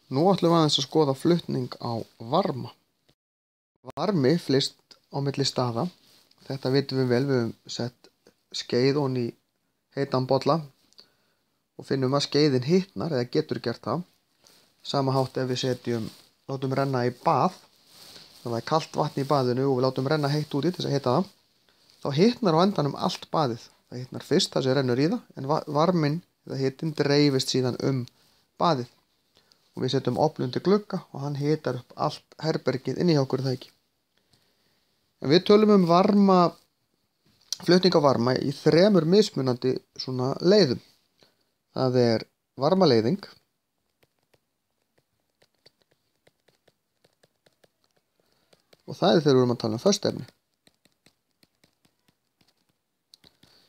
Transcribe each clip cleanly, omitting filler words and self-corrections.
Nú ætlum við aðeins að skoða flutning á varma. Varmi flyst á milli staða. Þetta vitum við vel, við höfum sett skeið ofan í heitan bolla og finnum að skeiðin hitnar eða getur gert það. Sama hátt ef við látum renna í bað, það er kalt vatn í baðinu og við látum renna heitt út í til þess að hita það, þá hitnar á endanum allt baðið. Það hitnar fyrst það sem rennur í það, en varminn eða hitin dreifist síðan baðið. Og við setjum ofn undir glugga og hann hitar upp allt herbergið inni hjá okkur, það ekki. En við tölum flutning á varma í 3 mismunandi svona leiðum. Það er varmaleiðing, og það er þegar við erum að tala um föst efni.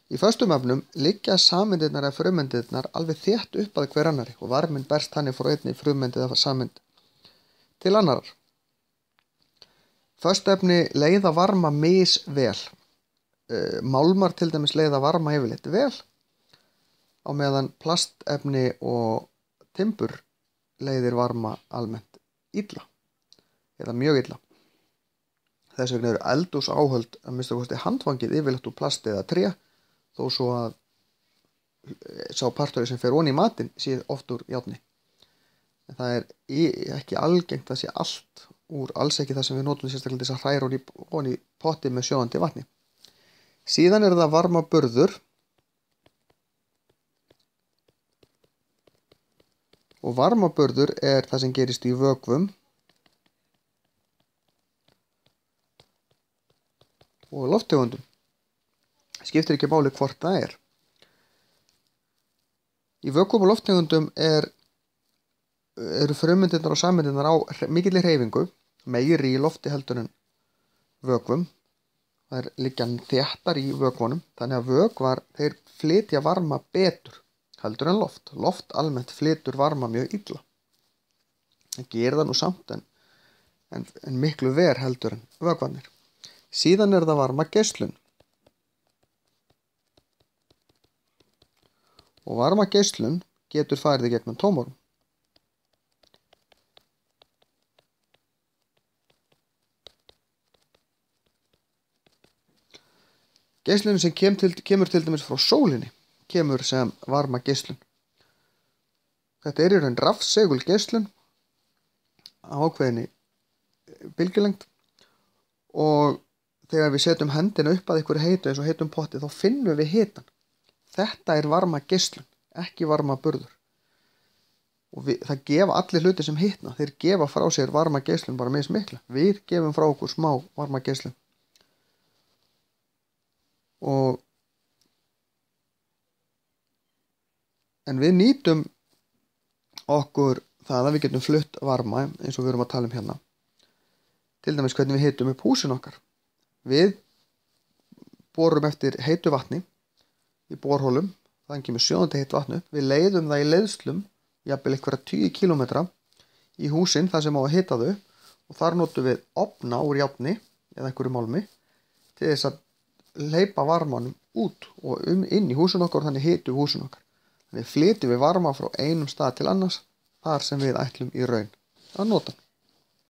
Í föstum efnum liggja sameindirnar eða frumeindirnar alveg þétt upp að hver annari og varminn berst þannig frá einni frumeind eða sameind til annarar. Föst efni leiða varma misvel. Málmar til dæmis leiða varma yfirleitt vel, á meðan plastefni og timbur leiðir varma almennt illa eða mjög illa. Þess vegna eru eldhúsáhöld að minnsta kosti handfangið yfirleitt úr plasti eða tré, þó svo að sá parturinn sem fer ofan í matinn sé oft úr járni. En það er ekki algengt að sé allt úr, alls ekki það sem við notum sérstaklega þess að hræra ofan í potti með sjóðandi vatni. Síðan er það varmaburður og varmaburður er það sem gerist í vökvum og lofttegundum. Skiptir ekki máli hvort það er. Í vökvum og lofttegundum eru frumeindirnar og sameindirnar á mikilli hreyfingu, meiri í lofti heldur en vökvum. Það er liggja þéttar í vökvunum, þannig að vökvar þeir flytja varma betur heldur en loft. Loft almennt flytur varma mjög illa. Það gerir það nú samt en miklu ver heldur en vökvarnir. Síðan er það varmageislun. Og varmageislun getur farið í gegnum tómarúm. Geislunin sem kemur til dæmis frá sólinni kemur sem varmageislun. Þetta er í raun rafsegulgeislun á ákveðinni bylgjulengd og þegar við setjum hendina upp að einhverju heitu eins og heitum potti þá finnum við hitan. Þetta er varmageislun, ekki varmaburður. Og það gefa allir hluti sem hitna, þeir gefa frá sér varmageislun bara mismikla. Við gefum frá okkur smá varmageislun. En við nýtum okkur það að við getum flutt varma eins og við erum að tala um hérna. Til dæmis hvernig við hitum upp húsin okkar. Við borum eftir heitu vatni í borholum, þannig kemur sjóðandi heitt vatn upp. Við leiðum það í leiðslum, jafnvel einhverja 10 km í húsin þar sem á að hita þau og þar notum við ofna úr járni eða einhverju málmi til þess að hleypa varmanum út og inn í húsin okkar og þannig hitum við húsin okkar. Þannig flytjum við varma frá einum stað til annars þar sem við ætlum í raun að nota.